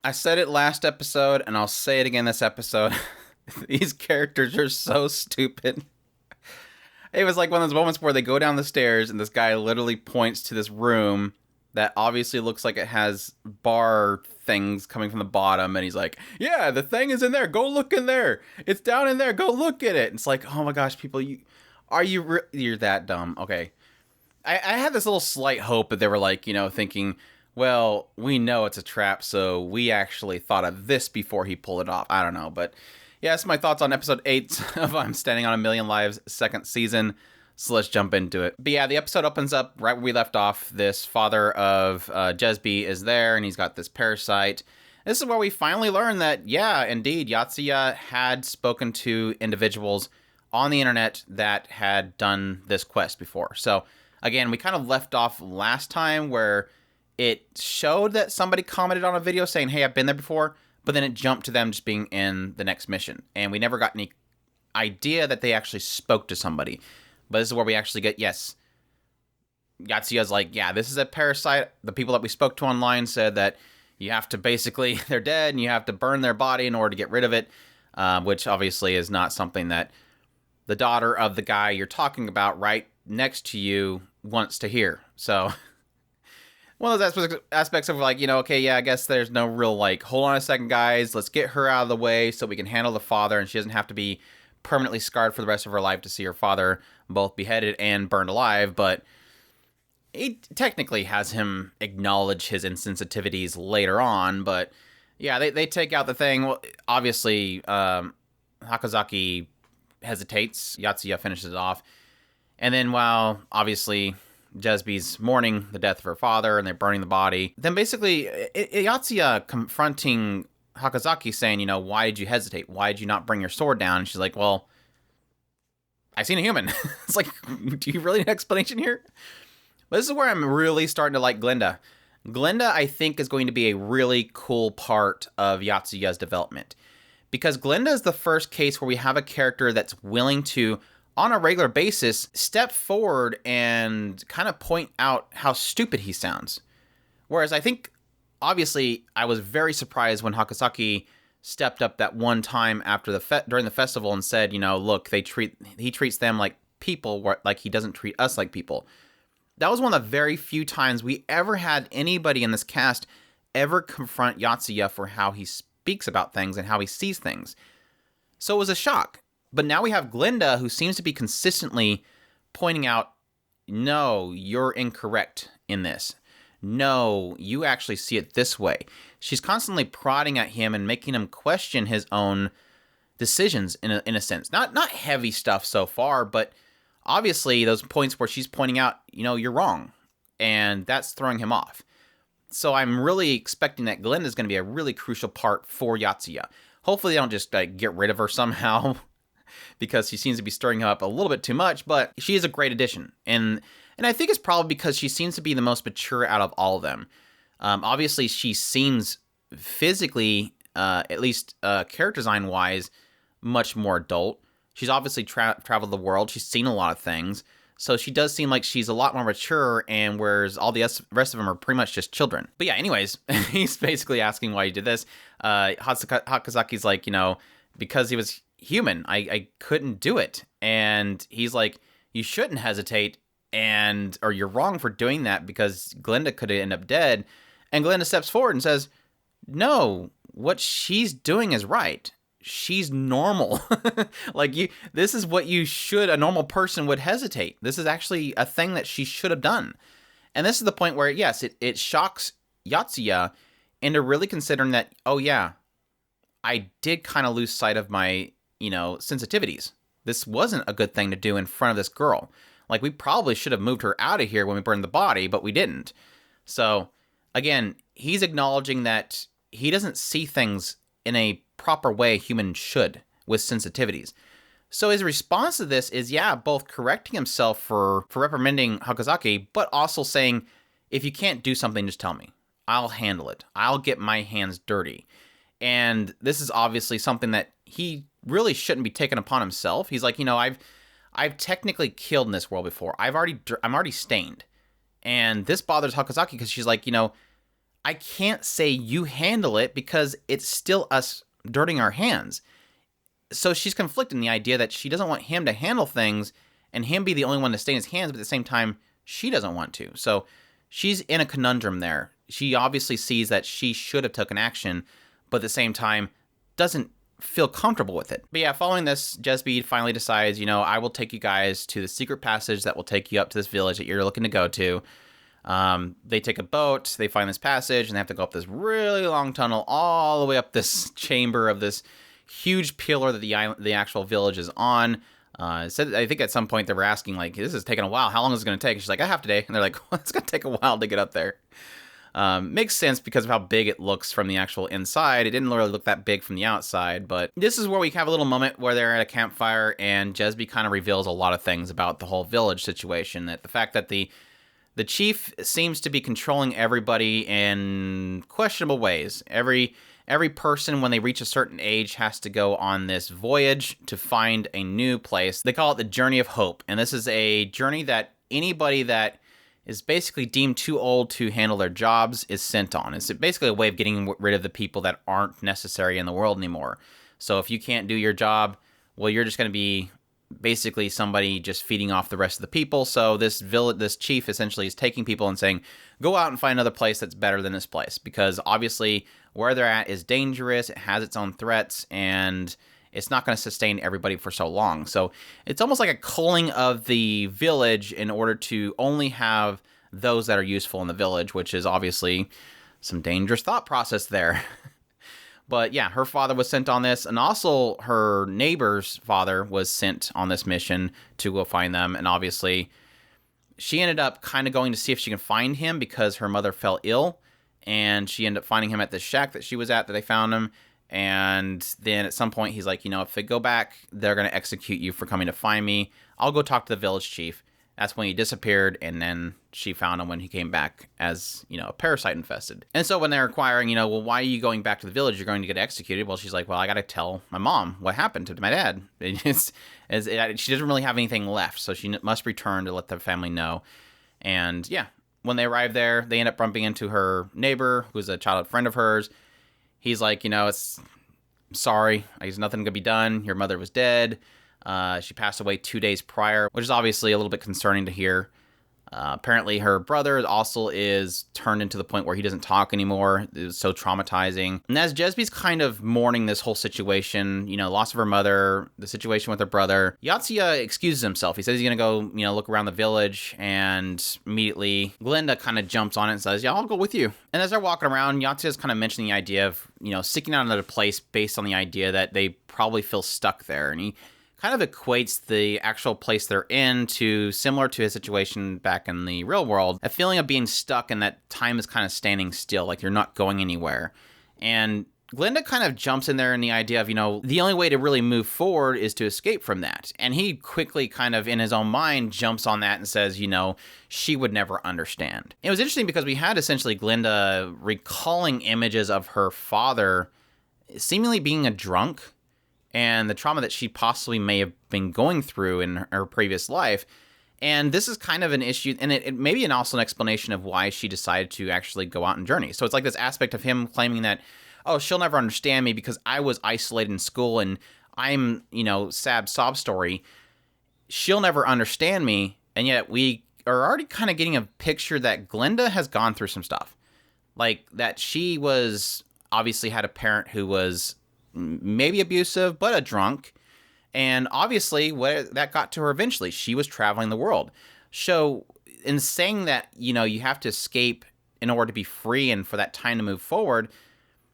I said it last episode, and I'll say it again this episode. These characters are so stupid. It was like one of those moments where they go down the stairs, and this guy literally points to this room that obviously looks like it has bar things coming from the bottom, and he's like, "Yeah, the thing is in there. Go look in there. It's down in there. Go look at it." It's like, oh my gosh, people, you're that dumb? Okay, I had this little slight hope that they were like, thinking, well, we know it's a trap, so we actually thought of this before he pulled it off. I don't know, but yeah, that's my thoughts on episode 8 of I'm Standing on a Million Lives, second season. So let's jump into it. But yeah, the episode opens up right where we left off. This father of Jesby is there, and he's got this parasite. This is where we finally learn that, yeah, indeed, Yatsuya had spoken to individuals on the internet that had done this quest before. So again, we kind of left off last time where it showed that somebody commented on a video saying, hey, I've been there before, but then it jumped to them just being in the next mission. And we never got any idea that they actually spoke to somebody. But this is where we actually get, yes, Yatsuya's like, yeah, this is a parasite. The people that we spoke to online said that you have to basically, they're dead, and you have to burn their body in order to get rid of it, which obviously is not something that the daughter of the guy you're talking about right next to you wants to hear. So one of those aspects of like, okay, yeah, I guess there's no real like, hold on a second, guys, let's get her out of the way so we can handle the father, and she doesn't have to be permanently scarred for the rest of her life to see her father both beheaded and burned alive. But he technically has him acknowledge his insensitivities later on. But yeah, they take out the thing. Well, obviously, Hakazaki hesitates. Yatsuya finishes it off. And then while obviously Jesby's mourning the death of her father and they're burning the body, then basically Yatsuya confronting Hakazaki saying, why did you hesitate? Why did you not bring your sword down? And she's like, well, I seen a human. It's like, do you really need an explanation here? But this is where I'm really starting to like Glinda. Glinda, I think, is going to be a really cool part of Yatsuya's development. Because Glinda is the first case where we have a character that's willing to, on a regular basis, step forward and kind of point out how stupid he sounds. Whereas I think, obviously, I was very surprised when Hakazaki stepped up that one time after during the festival and said, look, he treats them like people, like he doesn't treat us like people. That was one of the very few times we ever had anybody in this cast ever confront Yatsuya for how he speaks about things and how he sees things. So it was a shock. But now we have Glinda, who seems to be consistently pointing out, no, you're incorrect in this. No, you actually see it this way. She's constantly prodding at him and making him question his own decisions in a sense. Not heavy stuff so far, but obviously those points where she's pointing out, you're wrong. And that's throwing him off. So I'm really expecting that Glinda is going to be a really crucial part for Yatsuya. Hopefully they don't just get rid of her somehow because she seems to be stirring him up a little bit too much, but she is a great addition. And I think it's probably because she seems to be the most mature out of all of them. Obviously, she seems physically, at least character design-wise, much more adult. She's obviously traveled the world. She's seen a lot of things. So she does seem like she's a lot more mature, and whereas all the rest of them are pretty much just children. But yeah, anyways, he's basically asking why he did this. Hakazaki's like, because he was human, I couldn't do it. And he's like, you shouldn't hesitate, or you're wrong for doing that because Glinda could end up dead. And Glinda steps forward and says, no, what she's doing is right. She's normal. This is what a normal person would hesitate. This is actually a thing that she should have done. And this is the point where, yes, it shocks Yatsuya into really considering that, oh yeah, I did kind of lose sight of my, sensitivities. This wasn't a good thing to do in front of this girl. Like, we probably should have moved her out of here when we burned the body, but we didn't. So, again, he's acknowledging that he doesn't see things in a proper way humans should with sensitivities. So his response to this is, yeah, both correcting himself for reprimanding Hakazaki, but also saying, if you can't do something, just tell me. I'll handle it. I'll get my hands dirty. And this is obviously something that he really shouldn't be taking upon himself. He's like, I've technically killed in this world before. I'm already stained. And this bothers Hakazaki because she's like, I can't say you handle it because it's still us dirtying our hands. So she's conflicting the idea that she doesn't want him to handle things and him be the only one to stay in his hands, but at the same time, she doesn't want to. So she's in a conundrum there. She obviously sees that she should have taken action, but at the same time, doesn't feel comfortable with it. But yeah, following this, Jesby finally decides, I will take you guys to the secret passage that will take you up to this village that you're looking to go to. They take a boat, they find this passage, and they have to go up this really long tunnel all the way up this chamber of this huge pillar that the actual village is on. I think at some point they were asking, like, this is taking a while. How long is it going to take? And she's like, a half a day. And they're like, well, it's going to take a while to get up there. Makes sense because of how big it looks from the actual inside. It didn't really look that big from the outside, but this is where we have a little moment where they're at a campfire and Jesby kind of reveals a lot of things about the whole village situation. That the fact that the chief seems to be controlling everybody in questionable ways. Every person, when they reach a certain age, has to go on this voyage to find a new place. They call it the Journey of Hope, and this is a journey that anybody that is basically deemed too old to handle their jobs is sent on. It's basically a way of getting rid of the people that aren't necessary in the world anymore. So if you can't do your job, well, you're just going to be basically somebody just feeding off the rest of the people. So this chief essentially is taking people and saying, go out and find another place that's better than this place, because obviously where they're at is dangerous, it has its own threats, and it's not going to sustain everybody for so long. So it's almost like a culling of the village in order to only have those that are useful in the village, which is obviously some dangerous thought process there. But yeah, her father was sent on this, and also her neighbor's father was sent on this mission to go find them. And obviously, she ended up kind of going to see if she can find him because her mother fell ill, and she ended up finding him at the shack that she was at that they found him. And then at some point, he's like, if they go back, they're going to execute you for coming to find me. I'll go talk to the village chief. That's when he disappeared, and then she found him when he came back as, a parasite infested. And so when they're inquiring, well, why are you going back to the village? You're going to get executed. Well, she's like, well, I got to tell my mom what happened to my dad. She doesn't really have anything left, so she must return to let the family know. And yeah, when they arrive there, they end up bumping into her neighbor, who's a childhood friend of hers. He's like, it's sorry, there's nothing to be done. Your mother was dead. She passed away 2 days prior, which is obviously a little bit concerning to hear. Apparently her brother also is turned into the point where he doesn't talk anymore. It was so traumatizing. And as Jesby's kind of mourning this whole situation, loss of her mother, the situation with her brother, Yatsuya excuses himself. He says he's going to go, look around the village, and immediately Glinda kind of jumps on it and says, yeah, I'll go with you. And as they're walking around, Yatsuya's kind of mentioning the idea of, seeking out another place based on the idea that they probably feel stuck there. And he kind of equates the actual place they're in to similar to his situation back in the real world, a feeling of being stuck and that time is kind of standing still, like you're not going anywhere. And Glinda kind of jumps in there in the idea of, the only way to really move forward is to escape from that. And he quickly kind of in his own mind jumps on that and says, she would never understand. It was interesting because we had essentially Glinda recalling images of her father seemingly being a drunk, and the trauma that she possibly may have been going through in her previous life. And this is kind of an issue, and it may be also an explanation of why she decided to actually go out and journey. So it's like this aspect of him claiming that, oh, she'll never understand me because I was isolated in school and I'm, sad sob story. She'll never understand me, and yet we are already kind of getting a picture that Glinda has gone through some stuff. Like that she was obviously had a parent who was maybe abusive, but a drunk. And obviously, what that got to her eventually, she was traveling the world. So in saying that, you have to escape in order to be free and for that time to move forward,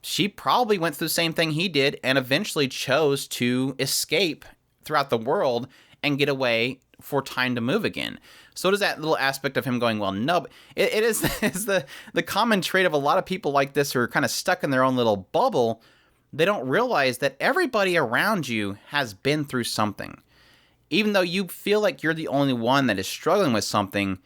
she probably went through the same thing he did and eventually chose to escape throughout the world and get away for time to move again. So does that little aspect of him going, well, no, but it is the common trait of a lot of people like this who are kind of stuck in their own little bubble. They don't realize that everybody around you has been through something. Even though you feel like you're the only one that is struggling with something,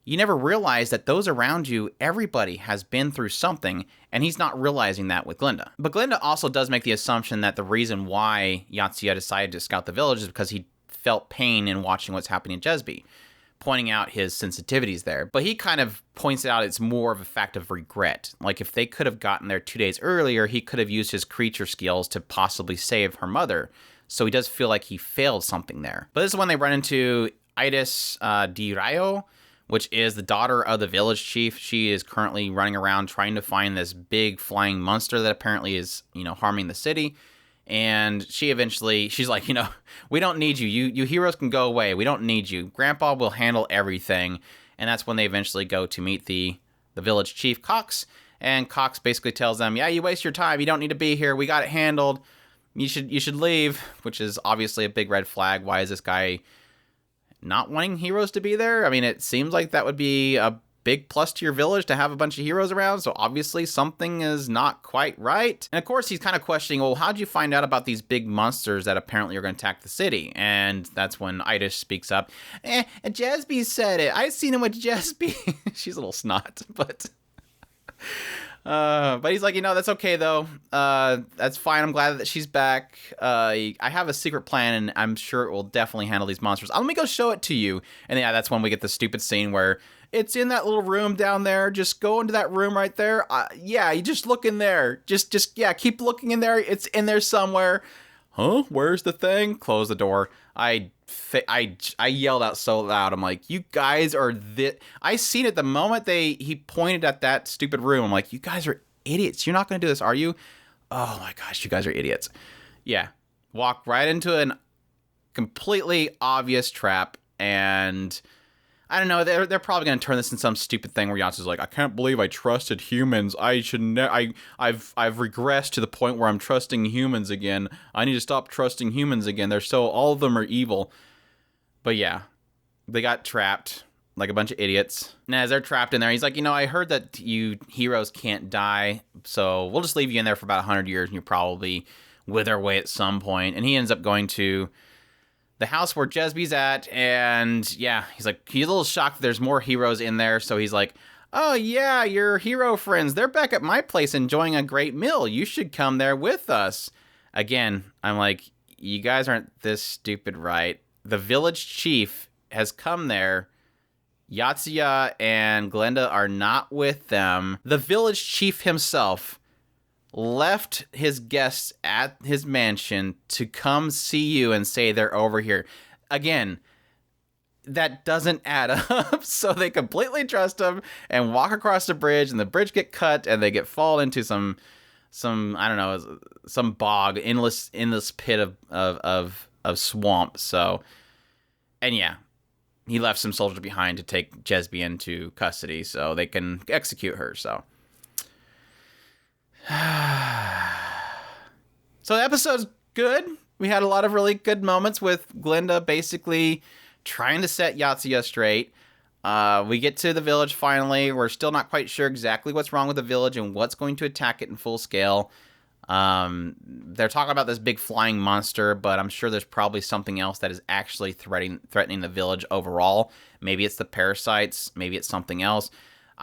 you never realize that those around you, everybody has been through something, and he's not realizing that with Glinda. But Glinda also does make the assumption that the reason why Yatsuya decided to scout the village is because he felt pain in watching what's happening to Jesby. pointing out his sensitivities there. But he kind of points out it's more of a fact of regret. Like, if they could have gotten there 2 days earlier, he could have used his creature skills to possibly save her mother. So he does feel like he failed something there. But this is when they run into Itis Di Rayo, which is the daughter of the village chief. She is currently running around trying to find this big flying monster that apparently is, harming the city. And she's like, we don't need you. You heroes can go away. We don't need you. Grandpa will handle everything. And that's when they eventually go to meet the village chief, Cox. And Cox basically tells them, yeah, you waste your time. You don't need to be here. We got it handled. You should leave, which is obviously a big red flag. Why is this guy not wanting heroes to be there? I mean, it seems like that would be a big plus to your village to have a bunch of heroes around, so obviously something is not quite right. And of course, he's kind of questioning, well, how'd you find out about these big monsters that apparently are going to attack the city? And that's when Itis speaks up. Jesby said it. I seen him with Jesby. She's a little snot, but he's like, that's okay though. That's fine. I'm glad that she's back. I have a secret plan, and I'm sure it will definitely handle these monsters. Let me go show it to you. And yeah, that's when we get the stupid scene where it's in that little room down there. Just go into that room right there. Yeah, you just look in there. Just keep looking in there. It's in there somewhere. Huh? Where's the thing? Close the door. I yelled out so loud. I'm like, you guys are I seen it the moment he pointed at that stupid room. I'm like, you guys are idiots. You're not going to do this, are you? Oh my gosh, you guys are idiots. Yeah. Walk right into an completely obvious trap, and I don't know, they're probably going to turn this into some stupid thing where Yatsu's like, I can't believe I trusted humans. I've regressed to the point where I'm trusting humans again. I need to stop trusting humans again. All of them are evil. But yeah, they got trapped like a bunch of idiots. And as they're trapped in there, he's like, I heard that you heroes can't die, so we'll just leave you in there for about 100 years and you'll probably wither away at some point. And he ends up going to the house where Jesby's at, and yeah, he's a little shocked that there's more heroes in there, so he's like, oh yeah, your hero friends, they're back at my place enjoying a great meal. You should come there with us. Again, I'm like, you guys aren't this stupid, right? The village chief has come there. Yatsuya and Glenda are not with them. The village chief himself left his guests at his mansion to come see you and say they're over here. Again, that doesn't add up. So they completely trust him and walk across the bridge, and the bridge get cut, and they fall into some I don't know, some bog, endless pit of swamp. So, and yeah, he left some soldiers behind to take Jesby into custody so they can execute her. So the episode's good. We had a lot of really good moments with Glenda basically trying to set Yatsuya straight. We get to the village finally. We're still not quite sure exactly what's wrong with the village and what's going to attack it in full scale. They're talking about this big flying monster, but I'm sure there's probably something else that is actually threatening the village overall. Maybe it's the parasites. Maybe it's something else.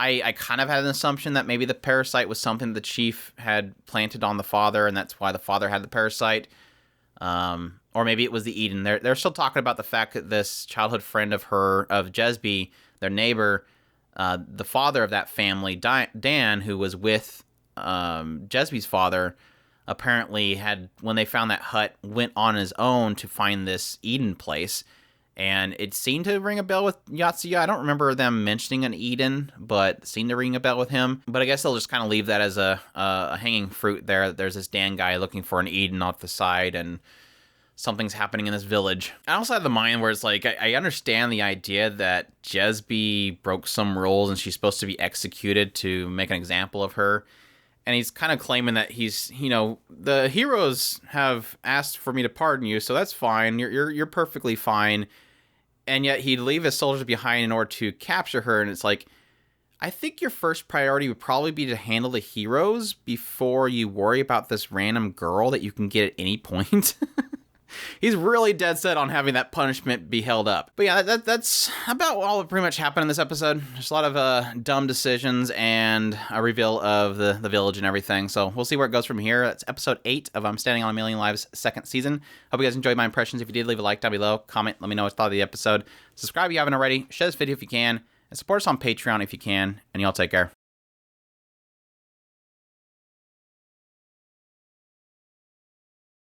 I kind of had an assumption that maybe the parasite was something the chief had planted on the father, and that's why the father had the parasite. Or maybe it was the Eden. They're still talking about the fact that this childhood friend of Jesby, their neighbor, the father of that family, Dan, who was with Jesby's father, apparently when they found that hut, went on his own to find this Eden place. And it seemed to ring a bell with Yatsuya. I don't remember them mentioning an Eden, but it seemed to ring a bell with him. But I guess they'll just kind of leave that as a hanging fruit there. There's this Dan guy looking for an Eden off the side, and something's happening in this village. I also have the mind where it's like, I understand the idea that Jesby broke some rules and she's supposed to be executed to make an example of her. And he's kind of claiming that he's, the heroes have asked for me to pardon you, so that's fine. You're perfectly fine. And yet he'd leave his soldiers behind in order to capture her. And it's like, I think your first priority would probably be to handle the heroes before you worry about this random girl that you can get at any point. He's really dead set on having that punishment be held up. But yeah, that's about all that pretty much happened in this episode. There's a lot of dumb decisions and a reveal of the village and everything. So we'll see where it goes from here. That's episode 8 of I'm Standing on a Million Lives' second season. Hope you guys enjoyed my impressions. If you did, leave a like down below. Comment, let me know what you thought of the episode. Subscribe if you haven't already. Share this video if you can. And support us on Patreon if you can. And y'all take care.